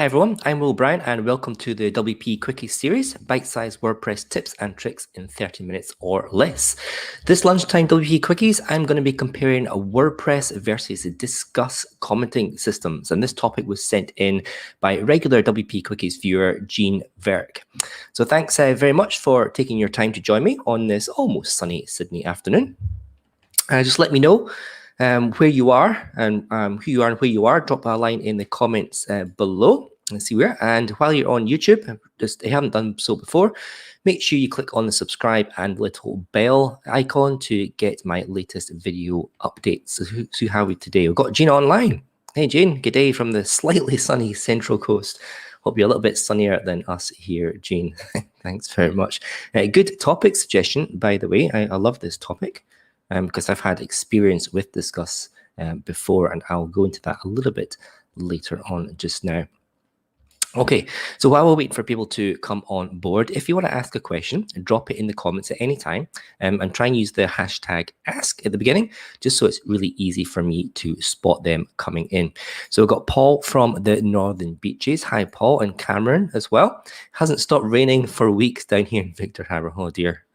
Hi everyone, I'm Will Brown and welcome to the WP Quickies series, bite-sized WordPress tips and tricks in 30 minutes or less. This lunchtime WP Quickies, I'm going to be comparing a WordPress versus a Disqus commenting systems, and this topic was sent in by regular WP Quickies viewer Jean Verk. So thanks very much for taking your time to join me on this almost sunny Sydney afternoon. Just let me know where you are and who you are and where you are. Drop a line in the comments below. Let's see where. And while you're on YouTube, if you haven't done so before, make sure you click on the subscribe and little bell icon to get my latest video updates. So who have we today? We've got Jane online. Hey Jane, good day from the slightly sunny Central Coast. Hope you're a little bit sunnier than us here, Jane. Thanks very much. Good topic suggestion, by the way. I love this topic. Because I've had experience with Disqus before, and I'll go into that a little bit later on just now. Okay, so while we're waiting for people to come on board, if you want to ask a question, drop it in the comments at any time, and try and use the hashtag ask at the beginning, just so it's really easy for me to spot them coming in. So we've got Paul from the Northern Beaches. Hi, Paul, and Cameron as well. Hasn't stopped raining for weeks down here in Victor Harbor. Oh dear.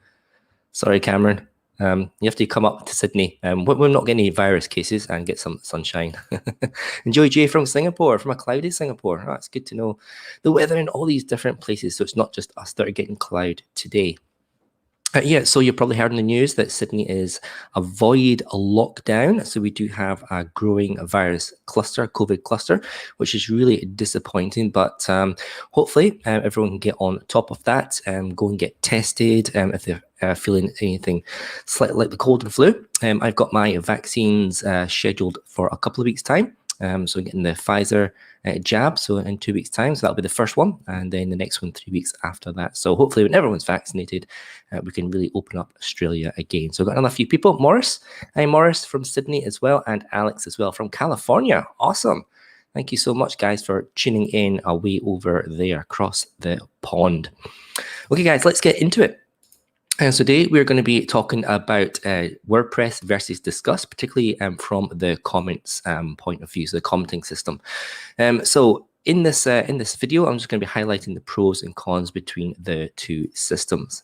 Sorry, Cameron. You have to come up to Sydney. We're not getting any virus cases and get some sunshine. Enjoy Jay from Singapore, from a cloudy Singapore. Oh, it's good to know the weather in all these different places. So it's not just us that are getting cloud today. Yeah, so you probably heard in the news that Sydney is avoid a lockdown. So we do have a growing virus cluster, COVID cluster, which is really disappointing. But hopefully everyone can get on top of that and go and get tested if they're feeling anything slightly like the cold and flu. I've got my vaccines scheduled for a couple of weeks' time. So I'm getting the Pfizer jab, so in 2 weeks' time. So that'll be the first one, and then the next one 3 weeks after that. So hopefully when everyone's vaccinated, we can really open up Australia again. So I've got another few people. Morris. Hi, Morris from Sydney as well, and Alex as well from California. Awesome. Thank you so much, guys, for tuning in away over there across the pond. Okay, guys, let's get into it. And so today we're going to be talking about WordPress versus Disqus, particularly from the comments point of view, so the commenting system. So in this video, I'm just going to be highlighting the pros and cons between the two systems.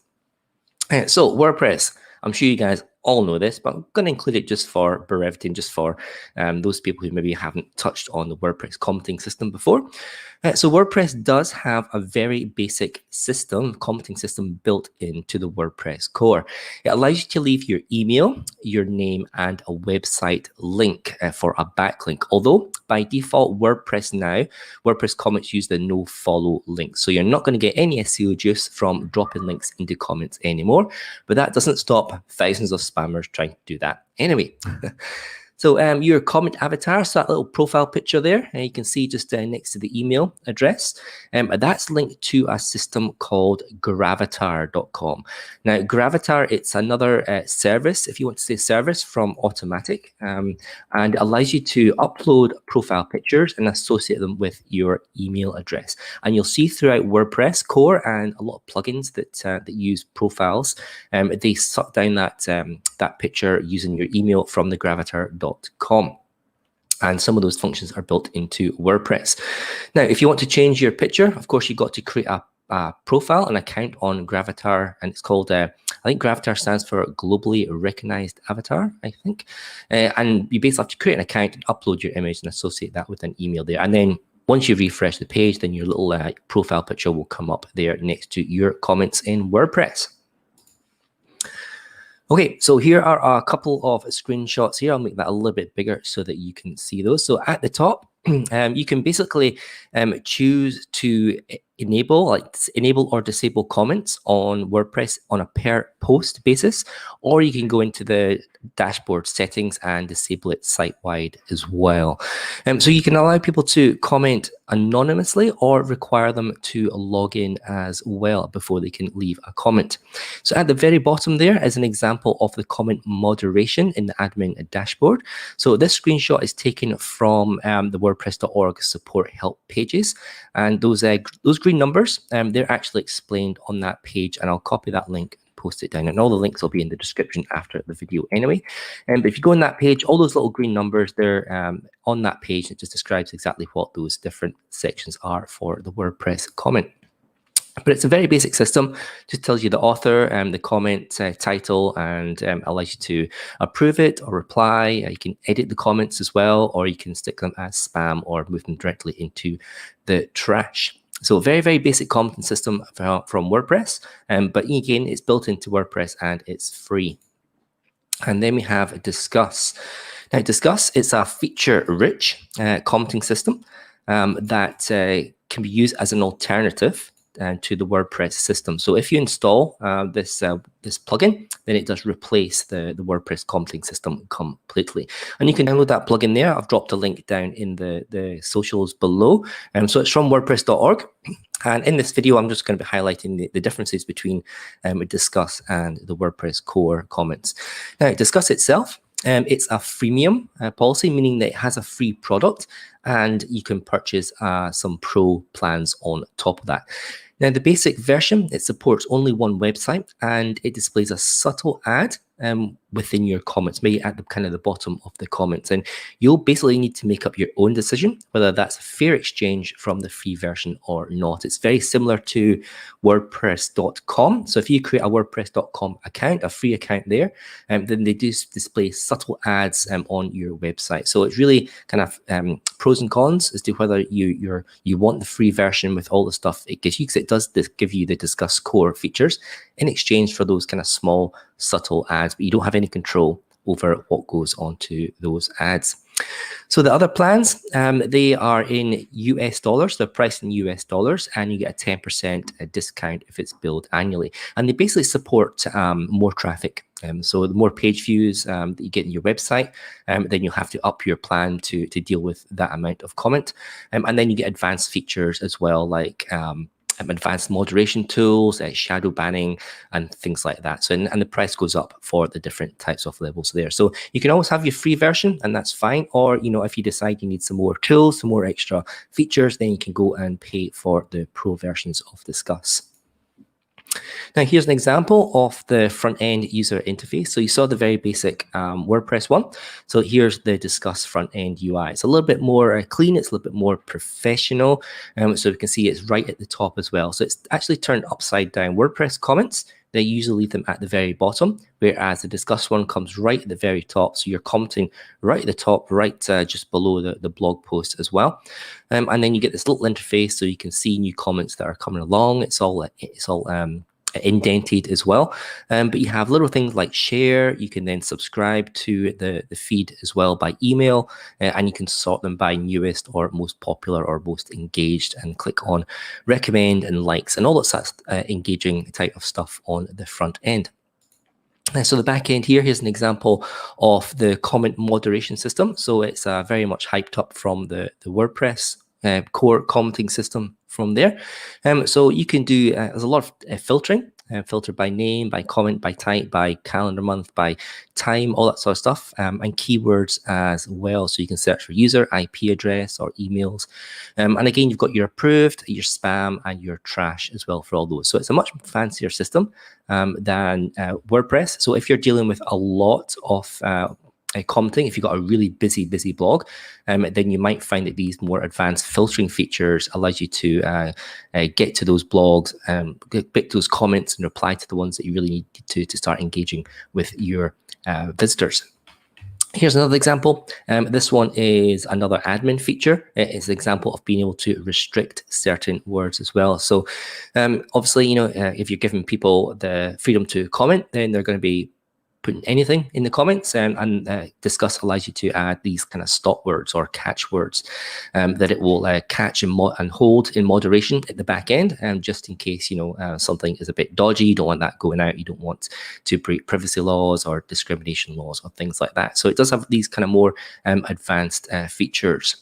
So WordPress, I'm sure you guys all know this, but I'm going to include it just for brevity and just for those people who maybe haven't touched on the WordPress commenting system before. So WordPress does have a very basic system, commenting system built into the WordPress core. It allows you to leave your email, your name, and a website link for a backlink. Although by default, WordPress comments use the no follow link. So you're not going to get any SEO juice from dropping links into comments anymore, but that doesn't stop thousands of spammers trying to do that anyway. So your comment avatar, so that little profile picture there, you can see just next to the email address, that's linked to a system called Gravatar.com. Now, Gravatar, it's another service, if you want to say service, from Automatic, and allows you to upload profile pictures and associate them with your email address. And you'll see throughout WordPress core and a lot of plugins that use profiles, they suck down that picture using your email from the Gravatar.com. And some of those functions are built into WordPress. Now, if you want to change your picture, of course, you've got to create a profile, an account on Gravatar, and it's called, I think Gravatar stands for Globally Recognized Avatar, I think. And you basically have to create an account and upload your image and associate that with an email there. And then once you refresh the page, then your little profile picture will come up there next to your comments in WordPress. Okay, so here are a couple of screenshots here. I'll make that a little bit bigger so that you can see those. So at the top, you can basically choose to enable or disable comments on WordPress on a per post basis, or you can go into the dashboard settings and disable it site-wide as well. So you can allow people to comment anonymously or require them to log in as well before they can leave a comment. So at the very bottom there is an example of the comment moderation in the admin dashboard. So this screenshot is taken from the WordPress.org support help pages, and those green numbers, they're actually explained on that page, and I'll copy that link and post it down, and all the links will be in the description after the video anyway. But if you go on that page, all those little green numbers, they're on that page. It just describes exactly what those different sections are for the WordPress comment. But it's a very basic system. Just tells you the author, the comment title, and allows you to approve it or reply. You can edit the comments as well, or you can stick them as spam or move them directly into the trash. So very, very basic commenting system from WordPress. But again, it's built into WordPress and it's free. And then we have Disqus. Now, Disqus, it's a feature-rich commenting system that can be used as an alternative to the WordPress system. So if you install this plugin, then it does replace the WordPress commenting system completely. And you can download that plugin there. I've dropped a link down in the socials below. So it's from WordPress.org. And in this video, I'm just going to be highlighting the differences between Disqus and the WordPress core comments. Now, Disqus itself, it's a freemium policy, meaning that it has a free product and you can purchase some pro plans on top of that. Now, the basic version, it supports only one website and it displays a subtle ad within your comments, maybe at the kind of the bottom of the comments. And you'll basically need to make up your own decision, whether that's a fair exchange from the free version or not. It's very similar to WordPress.com. So if you create a WordPress.com account, a free account there, then they do display subtle ads on your website. So it's really kind of pros and cons as to whether you want the free version with all the stuff it gives you, because it does give you the Disqus core features in exchange for those kind of small, subtle ads, but you don't have any control over what goes onto those ads. So the other plans, they are in US dollars. They're priced in US dollars, and you get a 10% discount if it's billed annually. And they basically support more traffic. So the more page views that you get in your website, then you'll have to up your plan to deal with that amount of comment. And then you get advanced features as well, like advanced moderation tools, shadow banning, and things like that. So, and the price goes up for the different types of levels there. So you can always have your free version, and that's fine. Or, if you decide you need some more tools, some more extra features, then you can go and pay for the pro versions of Disqus. Now, here's an example of the front-end user interface. So you saw the very basic WordPress one. So here's the Disqus front-end UI. It's a little bit more clean. It's a little bit more professional. So we can see it's right at the top as well. So it's actually turned upside down. WordPress comments, they usually leave them at the very bottom, whereas the Disqus one comes right at the very top. So you're commenting right at the top, right just below the blog post as well. And then you get this little interface so you can see new comments that are coming along. It's all indented as well. But you have little things like share. You can then subscribe to the feed as well by email, and you can sort them by newest or most popular or most engaged, and click on recommend and likes and all that engaging type of stuff on the front end. So the back end here's an example of the comment moderation system. So it's very much hyped up from the WordPress core commenting system from there. So you can do, there's a lot of filtering, filter by name, by comment, by type, by calendar month, by time, all that sort of stuff, and keywords as well. So you can search for user, IP address, or emails. And again, you've got your approved, your spam, and your trash as well for all those. So it's a much fancier system than WordPress. So if you're dealing with a lot of commenting, if you've got a really busy blog, then you might find that these more advanced filtering features allows you to get to those blogs, pick those comments and reply to the ones that you really need to start engaging with your visitors. Here's another example. This one is another admin feature. It's an example of being able to restrict certain words as well. So obviously, if you're giving people the freedom to comment, then they're going to be putting anything in the comments, and Disqus allows you to add these kind of stop words or catch words that it will catch and hold in moderation at the back end, just in case something is a bit dodgy. You don't want that going out. You don't want to break privacy laws or discrimination laws or things like that. So it does have these kind of more advanced features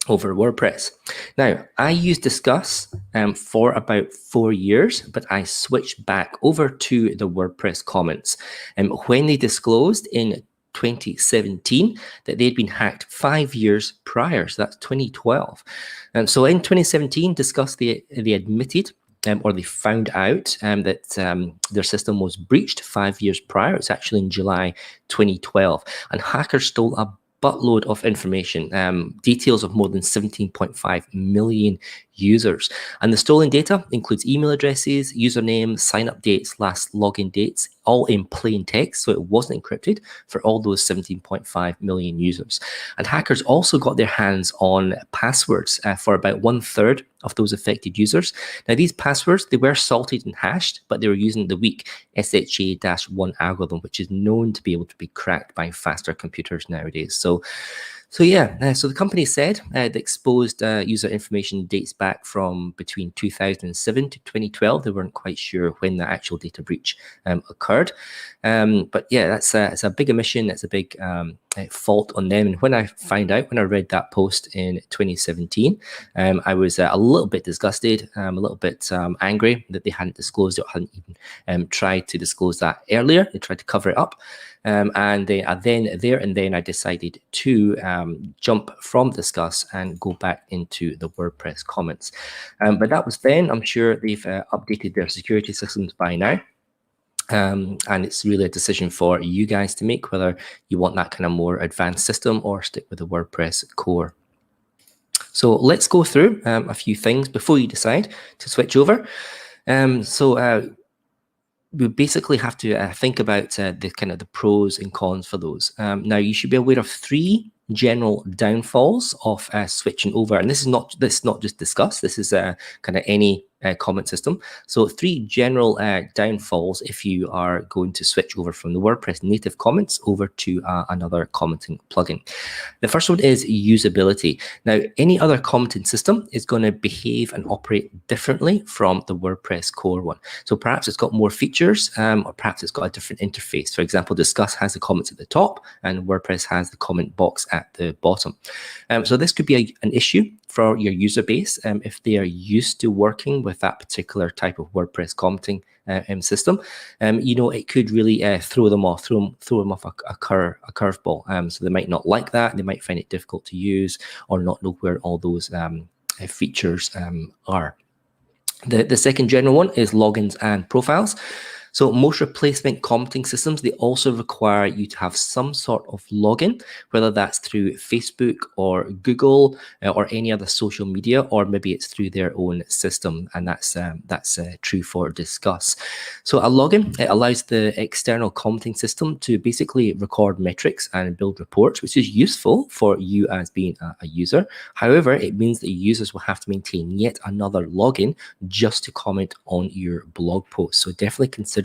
over WordPress. Now, I used Disqus for about 4 years, but I switched back over to the WordPress comments. When they disclosed in 2017 that they'd been hacked 5 years prior, so that's 2012. So in 2017, Disqus, they admitted or they found out that their system was breached 5 years prior. It's actually in July 2012, and hackers stole a buttload of information, details of more than 17.5 million users. And the stolen data includes email addresses, usernames, sign-up dates, last login dates, all in plain text, so it wasn't encrypted for all those 17.5 million users. And hackers also got their hands on passwords for about 1/3 of those affected users. Now, these passwords, they were salted and hashed, but they were using the weak SHA-1 algorithm, which is known to be able to be cracked by faster computers nowadays. So the company said the exposed user information dates back from between 2007 to 2012. They weren't quite sure when the actual data breach occurred. But yeah, that's a big omission. That's a big fault on them. And when I read that post in 2017, I was a little bit disgusted, a little bit angry that they hadn't disclosed it, hadn't even tried to disclose that earlier. They tried to cover it up. And then I decided to jump from Disqus and go back into the WordPress comments. But that was then. I'm sure they've updated their security systems by now. And it's really a decision for you guys to make, whether you want that kind of more advanced system or stick with the WordPress core. So let's go through a few things before you decide to switch over. We basically have to think about the pros and cons for those. Now, you should be aware of 3 general downfalls of switching over, and this is not just Disqus. This is kind of any comment system. So 3 general downfalls if you are going to switch over from the WordPress native comments over to another commenting plugin. The first one is usability. Now, any other commenting system is going to behave and operate differently from the WordPress core one. So perhaps it's got more features, or perhaps it's got a different interface. For example, Disqus has the comments at the top and WordPress has the comment box at the bottom. So this could be an issue for your user base if they are used to working with that particular type of WordPress commenting system. It could really throw them off a curveball. So they might not like that. They might find it difficult to use or not know where all those features are. The second general one is logins and profiles. So most replacement commenting systems, they also require you to have some sort of login, whether that's through Facebook or Google or any other social media, or maybe it's through their own system, and that's true for Disqus. So a login, it allows the external commenting system to basically record metrics and build reports, which is useful for you as being a user. However, it means that users will have to maintain yet another login just to comment on your blog post. So definitely consider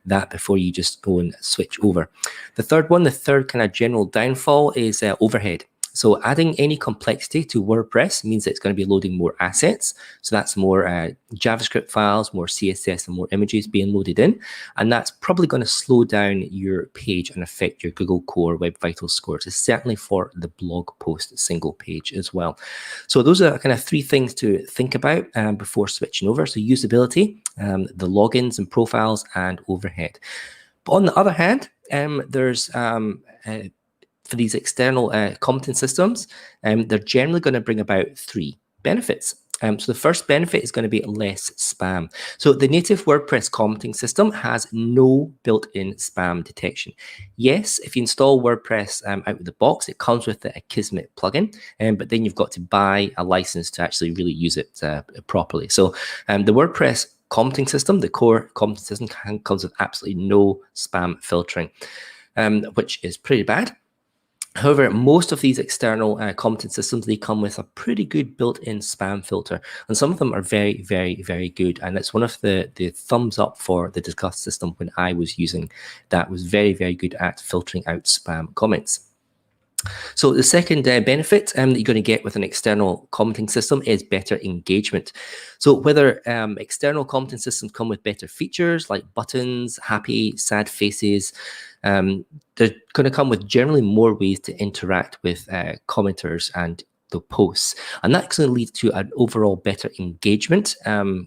that before you just go and switch over. The third kind of general downfall is overhead. So adding any complexity to WordPress means that it's going to be loading more assets. So that's more JavaScript files, more CSS, and more images being loaded in. And that's probably going to slow down your page and affect your Google Core Web Vitals scores. It's certainly for the blog post single page as well. So those are kind of 3 things to think about before switching over. So usability, the logins and profiles, and overhead. But on the other hand, there's for these external commenting systems, they're generally going to bring about 3 benefits. So the first benefit is going to be less spam. So the native WordPress commenting system has no built-in spam detection. Yes, if you install WordPress out of the box, it comes with a Kismet plugin, but then you've got to buy a license to actually really use it properly. So the WordPress commenting system, the core commenting system, comes with absolutely no spam filtering, which is pretty bad. However, most of these external commenting systems, they come with a pretty good built-in spam filter, and some of them are very, very, very good. And it's one of the thumbs up for the Disqus system when I was using that. Was very, very good at filtering out spam comments. So the second benefit that you're going to get with an external commenting system is better engagement. So whether external commenting systems come with better features like buttons, happy, sad faces, they're going to come with generally more ways to interact with commenters and the posts, and that's going to lead to an overall better engagement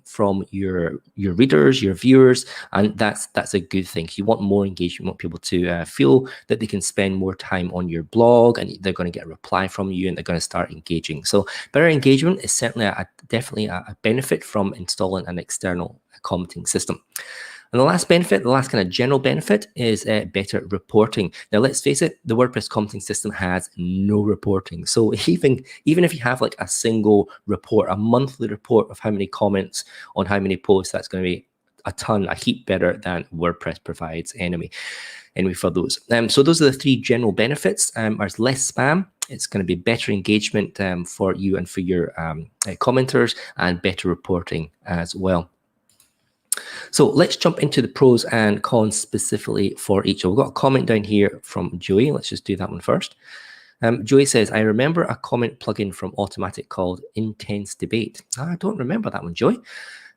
from your readers, your viewers, and that's a good thing. You want more engagement, you want people to feel that they can spend more time on your blog, and they're going to get a reply from you, and they're going to start engaging. So better engagement is certainly definitely a benefit from installing an external commenting system. And the last benefit, the last kind of general benefit, is better reporting. Now, let's face it, the WordPress commenting system has no reporting. So even if you have like a single report, a monthly report of how many comments on how many posts, that's going to be a heap better than WordPress provides anyway for those. So those are the three general benefits. There's less spam. It's going to be better engagement for you and for your commenters, and better reporting as well. So let's jump into the pros and cons specifically for each. So we've got a comment down here from Joey. Let's just do that one first. Joey says, I remember a comment plugin from Automatic called Intense Debate. I don't remember that one, Joey.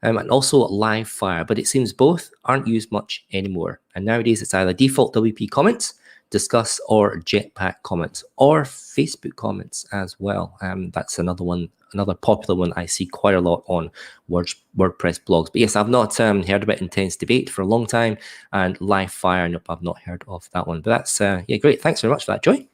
And also Live Fire, but it seems both aren't used much anymore. And nowadays it's either default WP Comments, Disqus, or Jetpack Comments, or Facebook Comments as well. That's another popular one I see quite a lot on WordPress blogs. But yes, I've not heard about Intense Debate for a long time, and Live Fire, nope, I've not heard of that one. But that's, yeah, great. Thanks very much for that, Joy.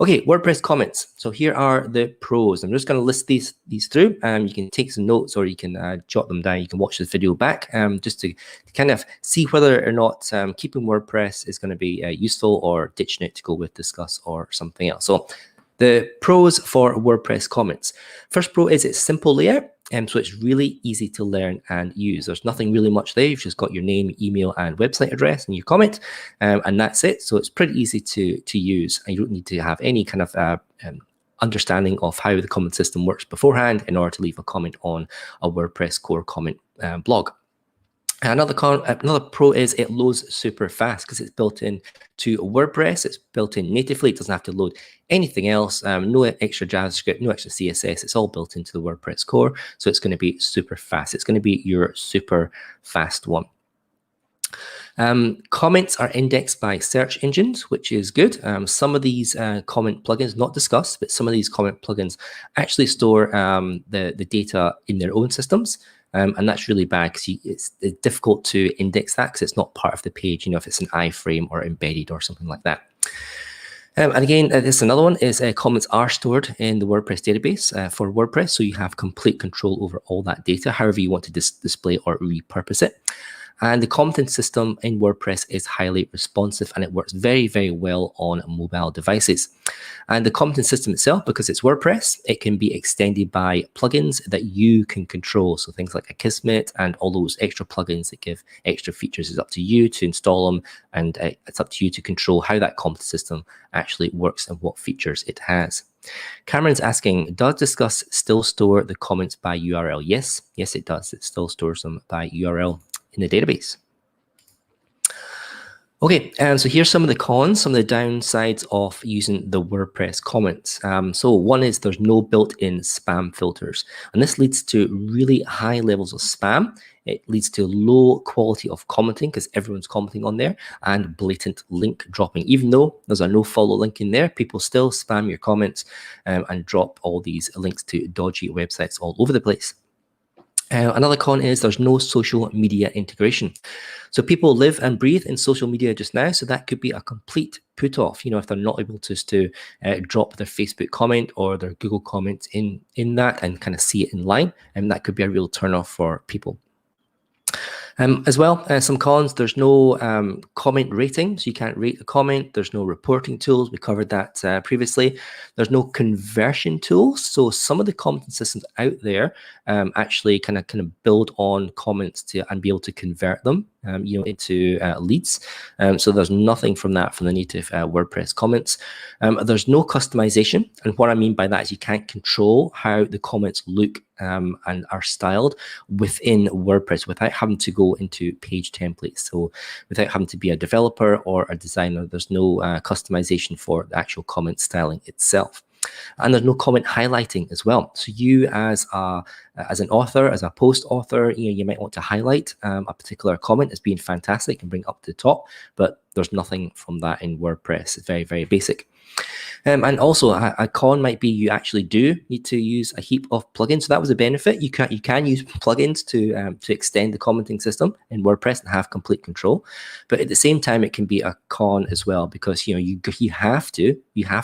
Okay, WordPress comments. So here are the pros. I'm just going to list these through. You can take some notes, or you can jot them down. You can watch this video back just to kind of see whether or not keeping WordPress is going to be useful, or ditching it to go with Disqus or something else. So the pros for WordPress comments. First pro is it's simple layout. So it's really easy to learn and use. There's nothing really much there. You've just got your name, email, and website address and your comment, and that's it. So it's pretty easy to use, and you don't need to have any kind of understanding of how the comment system works beforehand in order to leave a comment on a WordPress core comment blog. Another pro is it loads super fast because it's built in to WordPress. It's built in natively. It doesn't have to load anything else. No extra JavaScript, no extra CSS. It's all built into the WordPress core. So it's going to be super fast. It's going to be your super fast one. Comments are indexed by search engines, which is good. Some of these comment plugins, not Disqus, but some of these comment plugins actually store the data in their own systems. And that's really bad because it's difficult to index that because it's not part of the page, you know, if it's an iframe or embedded or something like that. And again, this is another one, is comments are stored in the WordPress database for WordPress, so you have complete control over all that data, however you want to display or repurpose it. And the commenting system in WordPress is highly responsive, and it works very, very well on mobile devices. And the commenting system itself, because it's WordPress, it can be extended by plugins that you can control. So things like Akismet and all those extra plugins that give extra features, it's up to you to install them, and it's up to you to control how that commenting system actually works and what features it has. Cameron's asking, does Disqus still store the comments by URL? Yes, it does. It still stores them by URL in the database. Okay, so here's some of the cons, some of the downsides of using the WordPress comments. So one is there's no built-in spam filters, and this leads to really high levels of spam. It leads to low quality of commenting because everyone's commenting on there, and blatant link dropping. Even though there's a no-follow link in there, people still spam your comments and drop all these links to dodgy websites all over the place. Another con is there's no social media integration. So people live and breathe in social media just now, so that could be a complete put off, you know, if they're not able to drop their Facebook comment or their Google comment in that and kind of see it in line, and that could be a real turn off for people. As well, some cons, there's no comment rating, so you can't rate a comment. There's no reporting tools. We covered that previously. There's no conversion tools. So some of the commenting systems out there actually kind of build on comments and be able to convert them into leads. So there's nothing from that from the native WordPress comments. There's no customization. And what I mean by that is you can't control how the comments look and are styled within WordPress without having to go into page templates. So without having to be a developer or a designer, there's no customization for the actual comment styling itself. And there's no comment highlighting as well. So you as an author, as a post author, you might want to highlight a particular comment as being fantastic and bring it up to the top, but there's nothing from that in WordPress. It's very, very basic. And also a con might be you actually do need to use a heap of plugins. So that was a benefit. You can use plugins to extend the commenting system in WordPress and have complete control. But at the same time, it can be a con as well, because you have to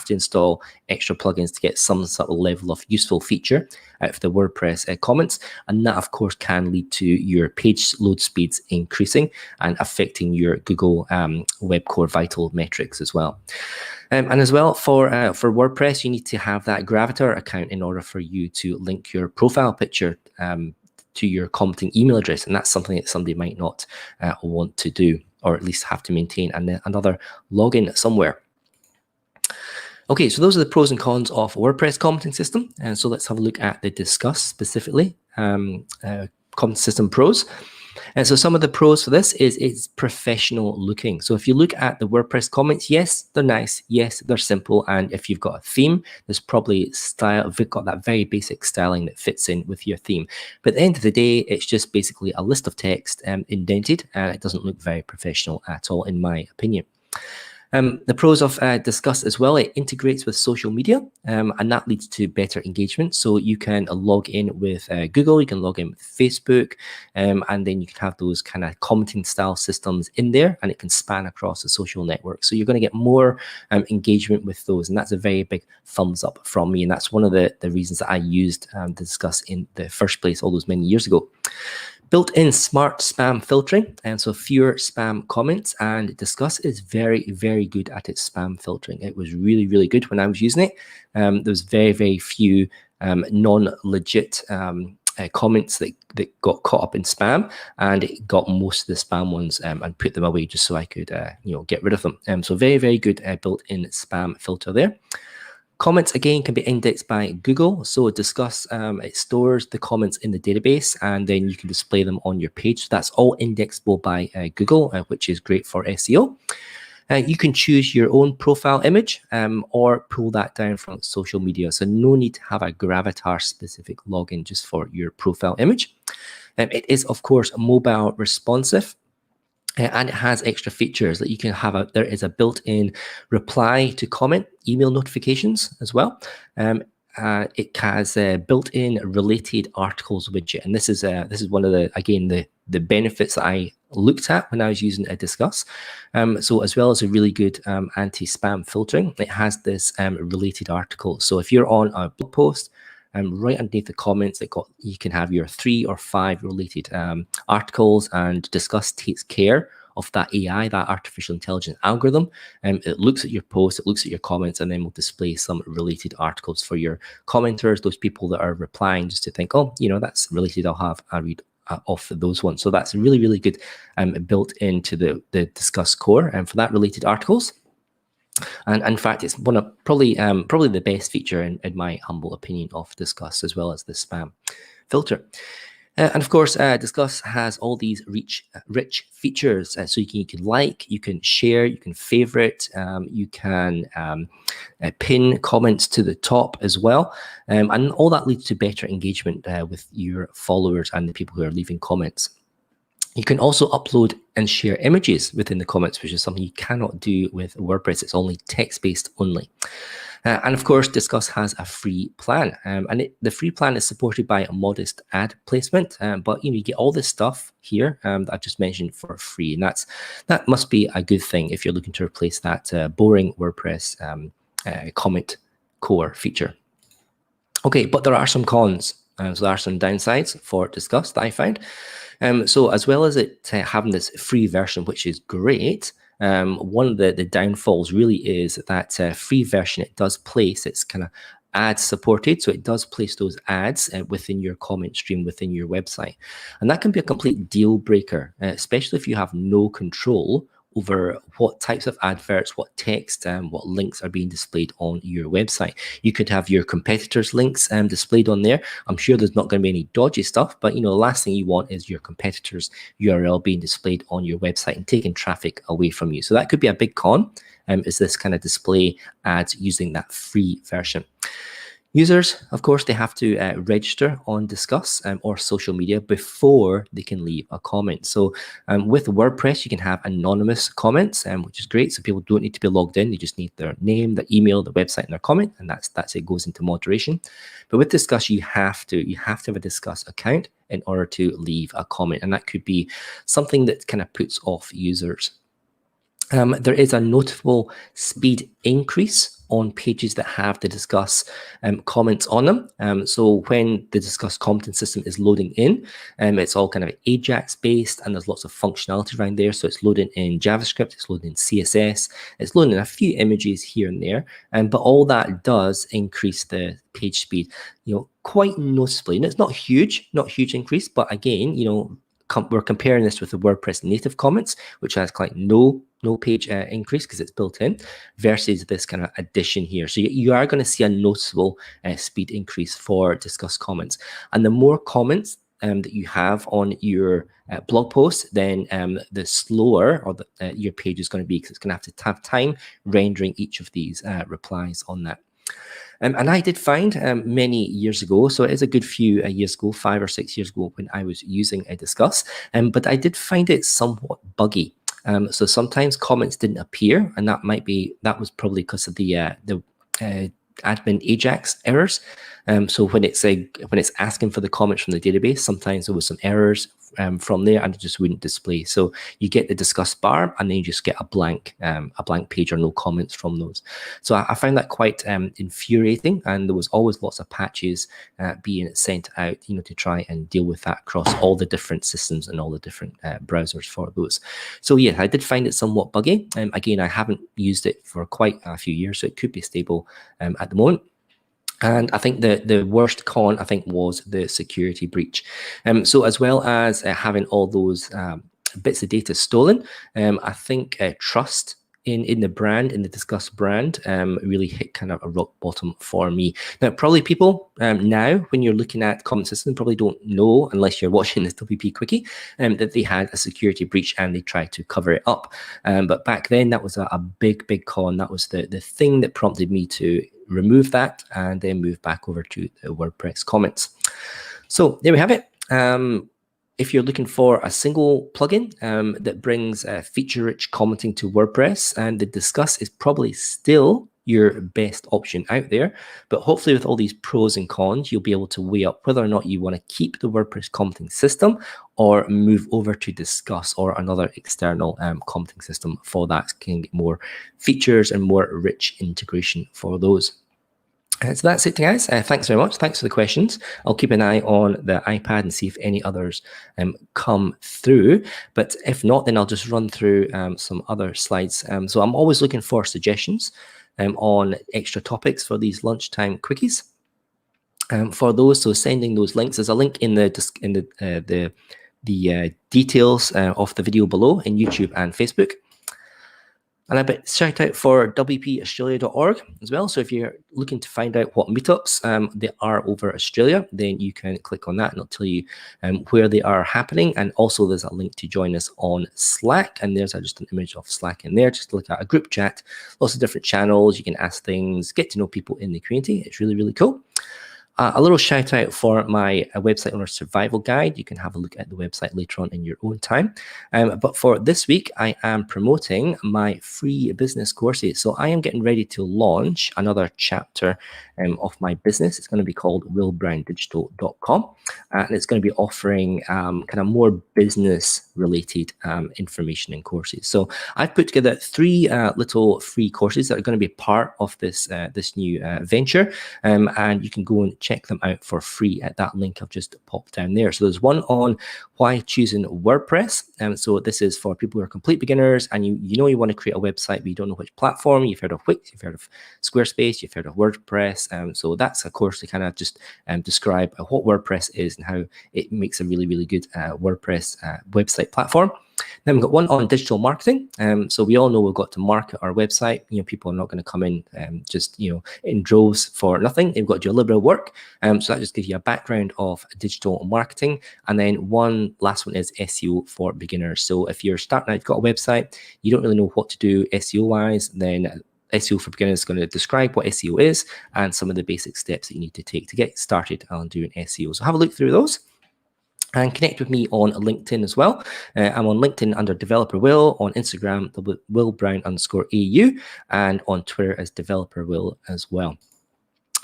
install extra plugins to get some sort of level of useful feature out of the WordPress comments, and that of course can lead to your page load speeds increasing and affecting your Google Web Core Vital metrics as well. And as well, for WordPress, you need to have that Gravatar account in order for you to link your profile picture to your commenting email address, and that's something that somebody might not want to do, or at least have to maintain another login somewhere. Okay, so those are the pros and cons of WordPress commenting system, and so let's have a look at the Disqus specifically commenting system pros. And so some of the pros for this is it's professional looking. So if you look at the WordPress comments, yes, they're nice. Yes, they're simple. And if you've got a theme, there's probably style, they've got that very basic styling that fits in with your theme. But at the end of the day, it's just basically a list of text indented, and it doesn't look very professional at all, in my opinion. The pros of Disqus as well, it integrates with social media, and that leads to better engagement. So you can log in with Google, you can log in with Facebook, and then you can have those kind of commenting style systems in there, and it can span across the social network. So you're going to get more engagement with those, and that's a very big thumbs up from me. And that's one of the reasons that I used Disqus in the first place all those many years ago. Built-in smart spam filtering, and so fewer spam comments, and Disqus is very, very good at its spam filtering. It was really, really good when I was using it. There was very, very few non-legit comments that got caught up in spam, and it got most of the spam ones and put them away just so I could get rid of them. So very, very good built-in spam filter there. Comments, again, can be indexed by Google. So Disqus, it stores the comments in the database, and then you can display them on your page. So that's all indexable by Google, which is great for SEO. You can choose your own profile image or pull that down from social media. So no need to have a Gravatar specific login just for your profile image. It is, of course, mobile responsive. And it has extra features that you can have. There is a built-in reply to comment email notifications as well. It has a built-in related articles widget, and this is one of the benefits that I looked at when I was using Disqus. So as well as a really good anti-spam filtering, it has this related article. So if you're on a blog post, right underneath the comments, you can have your 3 or 5 related articles, and Disqus takes care of that AI, that artificial intelligence algorithm. It looks at your post, it looks at your comments, and then will display some related articles for your commenters, those people that are replying, just to think, oh, that's related, I'll read off those ones. So that's really, really good built into the Disqus core and for that related articles. And in fact, it's one of probably the best feature in my humble opinion of Disqus, as well as the spam filter. And of course, Disqus has all these rich features. So you can like, you can share, you can favorite, you can pin comments to the top as well. And all that leads to better engagement with your followers and the people who are leaving comments. You can also upload and share images within the comments, which is something you cannot do with WordPress. It's only text-based only. And of course, Disqus has a free plan. And the free plan is supported by a modest ad placement. But you get all this stuff here that I've just mentioned for free. And that must be a good thing if you're looking to replace that boring WordPress comment core feature. Okay, but there are some cons. So there are some downsides for Disqus that I found. So as well as it having this free version, which is great, one of the downfalls really is that free version, it does place, it's kind of ad supported, so it does place those ads within your comment stream within your website. And that can be a complete deal breaker, especially if you have no control over what types of adverts, what text, and what links are being displayed on your website. You could have your competitors' links displayed on there. I'm sure there's not going to be any dodgy stuff, but the last thing you want is your competitors' URL being displayed on your website and taking traffic away from you. So that could be a big con, is this kind of display ads using that free version. Users, of course, they have to register on Disqus or social media before they can leave a comment. So with WordPress, you can have anonymous comments, which is great. So people don't need to be logged in. They just need their name, their email, their website, and their comment, and that's it, goes into moderation. But with Disqus, you have to have a Disqus account in order to leave a comment, and that could be something that kind of puts off users. There is a notable speed increase on pages that have the Disqus comments on them. So when the Disqus commenting system is loading in, it's all kind of Ajax based, and there's lots of functionality around there. So it's loading in JavaScript, it's loading in CSS, it's loading in a few images here and there, but all that does increase the page speed, quite noticeably. And it's not huge increase, but again, we're comparing this with the WordPress native comments, which has like no page increase because it's built in, versus this kind of addition here. So you are going to see a noticeable speed increase for Disqus comments. And the more comments that you have on your blog post, then the slower your page is going to be, because it's going to have time rendering each of these replies on that. And I did find many years ago, so it is a good few years ago, 5 or 6 years ago, when I was using a Disqus, but I did find it somewhat buggy. So sometimes comments didn't appear, and that was probably because of the admin Ajax errors. So when it's asking for the comments from the database, sometimes there was some errors from there, and it just wouldn't display. So you get the Disqus bar, and then you just get a blank page or no comments from those. So I found that quite infuriating, and there was always lots of patches being sent out, to try and deal with that across all the different systems and all the different browsers for those. So yeah, I did find it somewhat buggy. Again, I haven't used it for quite a few years, so it could be stable at the moment. And I think the worst con, was the security breach. So as well as having all those bits of data stolen, I think trust in the brand, in the Disqus brand, really hit kind of a rock bottom for me. Now, probably people now, when you're looking at comment system, probably don't know, unless you're watching this WP Quickie, that they had a security breach and they tried to cover it up. But back then, that was a big con. That was the thing that prompted me to remove that and then move back over to the WordPress comments. So there we have it. If you're looking for a single plugin that brings feature-rich commenting to WordPress, and the Disqus is probably still your best option out there. But hopefully with all these pros and cons, you'll be able to weigh up whether or not you want to keep the WordPress commenting system or move over to Disqus or another external commenting system for that. Can get more features and more rich integration for those. So that's it, guys. Thanks very much. Thanks for the questions. I'll keep an eye on the iPad and see if any others come through. But if not, then I'll just run through some other slides. So I'm always looking for suggestions on extra topics for these lunchtime quickies. For those, so sending those links. There's a link in the details of the video below in YouTube and Facebook. And a bit shout out for WPAustralia.org as well. So if you're looking to find out what meetups there are over Australia, then you can click on that and it'll tell you where they are happening. And also there's a link to join us on Slack. And there's just an image of Slack in there, just to look at a group chat, lots of different channels. You can ask things, get to know people in the community. It's really, really cool. A little shout out for my website owner survival guide. You can have a look at the website later on in your own time. But for this week, I am promoting my free business courses. So I am getting ready to launch another chapter of my business. It's going to be called willbrowndigital.com. And it's going to be offering kind of more business related information and courses. So I've put together 3 little free courses that are going to be part of this new venture. And you can go and check them out for free at that link I've just popped down there. So there's one on why choosing WordPress. So this is for people who are complete beginners and you know you want to create a website, but you don't know which platform. You've heard of Wix, you've heard of Squarespace, you've heard of WordPress. So that's a course to kind of just describe what WordPress is and how it makes a really, really good WordPress website platform. Then we've got one on digital marketing. So we all know we've got to market our website. People are not going to come in just in droves for nothing. They've got to do a little bit of work. So that just gives you a background of digital marketing. And then one last one is SEO for beginners. So if you're starting out, you've got a website, you don't really know what to do SEO wise, then SEO for Beginners is going to describe what SEO is and some of the basic steps that you need to take to get started on doing SEO. So have a look through those. And connect with me on LinkedIn as well. I'm on LinkedIn under Developer Will, on Instagram, WillBrown_AU, and on Twitter as Developer Will as well.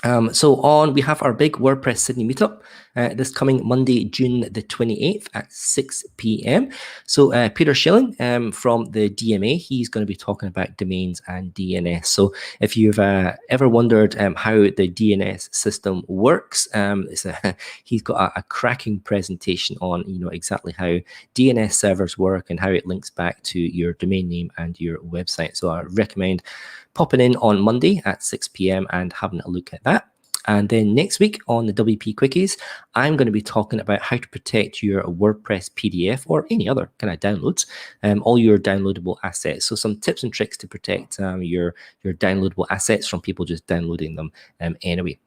We have our big WordPress Sydney meetup this coming Monday, June the 28th at 6 p.m. So Peter Schilling from the DMA, he's going to be talking about domains and DNS. So if you've ever wondered how the DNS system works, he's got a cracking presentation on exactly how DNS servers work and how it links back to your domain name and your website. So I recommend popping in on Monday at 6 p.m. and having a look at that. And then next week on the WP Quickies, I'm going to be talking about how to protect your WordPress PDF or any other kind of downloads, all your downloadable assets. So some tips and tricks to protect your downloadable assets from people just downloading them anyway.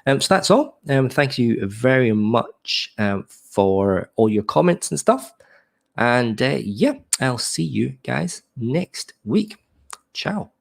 So that's all. Thank you very much for all your comments and stuff. And yeah, I'll see you guys next week. Ciao.